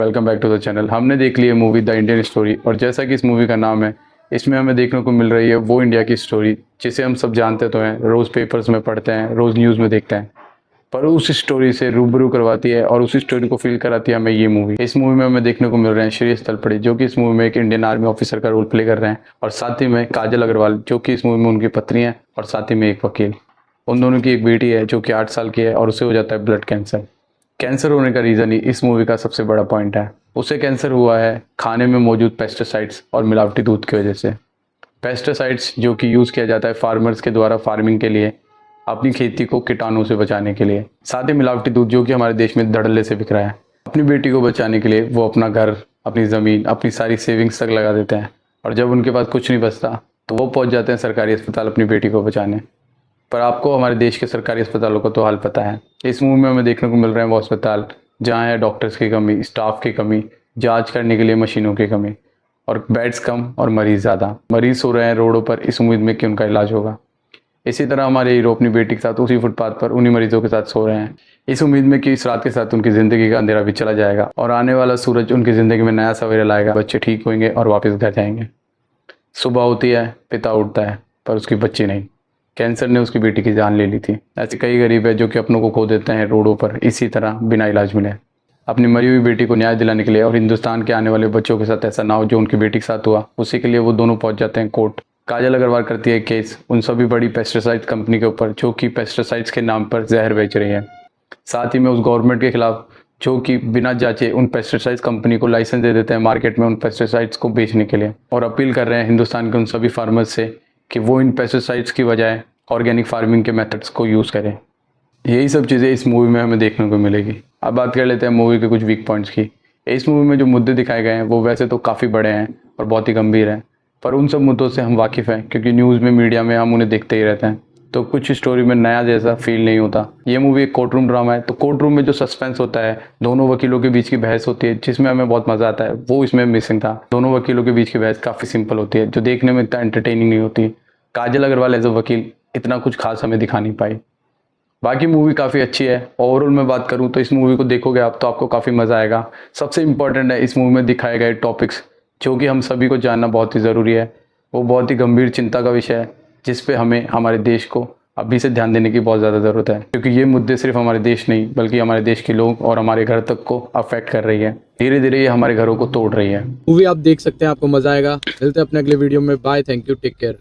Welcome back to the channel. हमने देख ली है मूवी द इंडियन स्टोरी, और जैसा कि इस मूवी का नाम है, इसमें हमें देखने को मिल रही है वो इंडिया की स्टोरी जिसे हम सब जानते तो हैं, रोज़ पेपर्स में पढ़ते हैं, रोज़ न्यूज़ में देखते हैं। पर उस स्टोरी से रूबरू करवाती है और उसी स्टोरी को फील कराती है हमें ये मूवी। इस मूवी में हमें देखने को मिल रहे हैं श्रेयस तलपड़े, जो कि इस मूवी में एक इंडियन आर्मी ऑफिसर का रोल प्ले कर रहे हैं, और साथ ही में काजल अग्रवाल, जो कि इस मूवी में उनकी पत्नी है, और साथ ही में एक वकील। उन दोनों की एक बेटी है जो कि 8 साल की है, और उसे हो जाता है ब्लड कैंसर। कैंसर होने का रीज़न ही इस मूवी का सबसे बड़ा पॉइंट है। उसे कैंसर हुआ है खाने में मौजूद पेस्टिसाइड्स और मिलावटी दूध की वजह से। पेस्टिसाइड्स जो कि यूज़ किया जाता है फार्मर्स के द्वारा फार्मिंग के लिए, अपनी खेती को कीटाणु से बचाने के लिए। साथ ही मिलावटी दूध जो कि हमारे देश में धड़ल्ले से बिक रहा है। अपनी बेटी को बचाने के लिए वो अपना घर, अपनी ज़मीन, अपनी सारी सेविंग्स तक लगा देते हैं, और जब उनके पास कुछ नहीं बचता तो वो पहुंच जाते हैं सरकारी अस्पताल अपनी बेटी को बचाने। पर आपको हमारे देश के सरकारी अस्पतालों का तो हाल पता है। इस मूवी में हमें देखने को मिल रहे हैं वो अस्पताल जहाँ है डॉक्टर्स की कमी, स्टाफ की कमी, जांच करने के लिए मशीनों की कमी, और बेड्स कम और मरीज़ ज़्यादा। मरीज़ सो रहे हैं रोडों पर इस उम्मीद में कि उनका इलाज होगा। इसी तरह हमारे हीरो अपनी बेटी के साथ उसी फुटपाथ पर उन्हीं मरीजों के साथ सो रहे हैं, इस उम्मीद में कि इस रात के साथ उनकी ज़िंदगी का अंधेरा भी चला जाएगा और आने वाला सूरज उनकी ज़िंदगी में नया सवेरा लाएगा। बच्चे ठीक होंगे और वापस घर जाएंगे। सुबह होती है, पिता उठता है, पर उसकी बच्ची नहीं। कैंसर ने उसकी बेटी की जान ले ली थी। ऐसे कई गरीब है जो कि अपनों को खो देते हैं रोडों पर इसी तरह बिना इलाज मिले। अपनी मरी हुई बेटी को न्याय दिलाने के लिए और हिंदुस्तान के आने वाले बच्चों के साथ ऐसा ना हो जो उनकी बेटी के साथ हुआ, उसी के लिए वो दोनों पहुंच जाते हैं कोर्ट। काजल अग्रवाल करती है केस उन सभी बड़ी पेस्टिसाइड कंपनी के ऊपर जो कि पेस्टिसाइड्स के नाम पर जहर बेच रही है। साथ ही में उस गवर्नमेंट के खिलाफ जो कि बिना जांचे उन पेस्टिसाइड्स कंपनी को लाइसेंस दे देते हैं मार्केट में उन पेस्टिसाइड्स को बेचने के लिए, और अपील कर रहे हैं हिंदुस्तान के उन सभी फार्मर्स से कि वो इन पेस्टिसाइड्स की बजाय ऑर्गेनिक फार्मिंग के मेथड्स को यूज़ करें। यही सब चीज़ें इस मूवी में हमें देखने को मिलेगी। अब बात कर लेते हैं मूवी के कुछ वीक पॉइंट्स की। इस मूवी में जो मुद्दे दिखाए गए हैं वो वैसे तो काफ़ी बड़े हैं और बहुत ही गंभीर हैं, पर उन सब मुद्दों से हम वाकिफ़ हैं क्योंकि न्यूज़ में, मीडिया में हम उन्हें देखते ही रहते हैं, तो कुछ स्टोरी में नया जैसा फील नहीं होता। ये मूवी एक कोर्ट रूम ड्रामा है, तो कोर्ट रूम में जो सस्पेंस होता है, दोनों वकीलों के बीच की बहस होती है जिसमें हमें बहुत मज़ा आता है, वो इसमें मिसिंग था। दोनों वकीलों के बीच की बहस काफ़ी सिंपल होती है जो देखने में इतना एंटरटेनिंग नहीं होती। काजल अग्रवाल एज अ वकील इतना कुछ खास हमें दिखा नहीं पाई। बाकी मूवी काफ़ी अच्छी है। ओवरऑल मैं बात करूँ तो इस मूवी को देखोगे आप तो आपको काफ़ी मज़ा आएगा। सबसे इम्पॉर्टेंट है इस मूवी में दिखाए गए टॉपिक्स जो कि हम सभी को जानना बहुत ही ज़रूरी है। वो बहुत ही गंभीर चिंता का विषय है जिस पे हमें हमारे देश को अभी से ध्यान देने की बहुत ज़्यादा ज़रूरत है, क्योंकि ये मुद्दे सिर्फ हमारे देश नहीं बल्कि हमारे देश के लोग और हमारे घर तक को अफेक्ट कर रही है। धीरे धीरे ये हमारे घरों को तोड़ रही है। मूवी आप देख सकते हैं, आपको मजा आएगा। मिलते हैं अपने अगले वीडियो में। Bye, thank you, take care.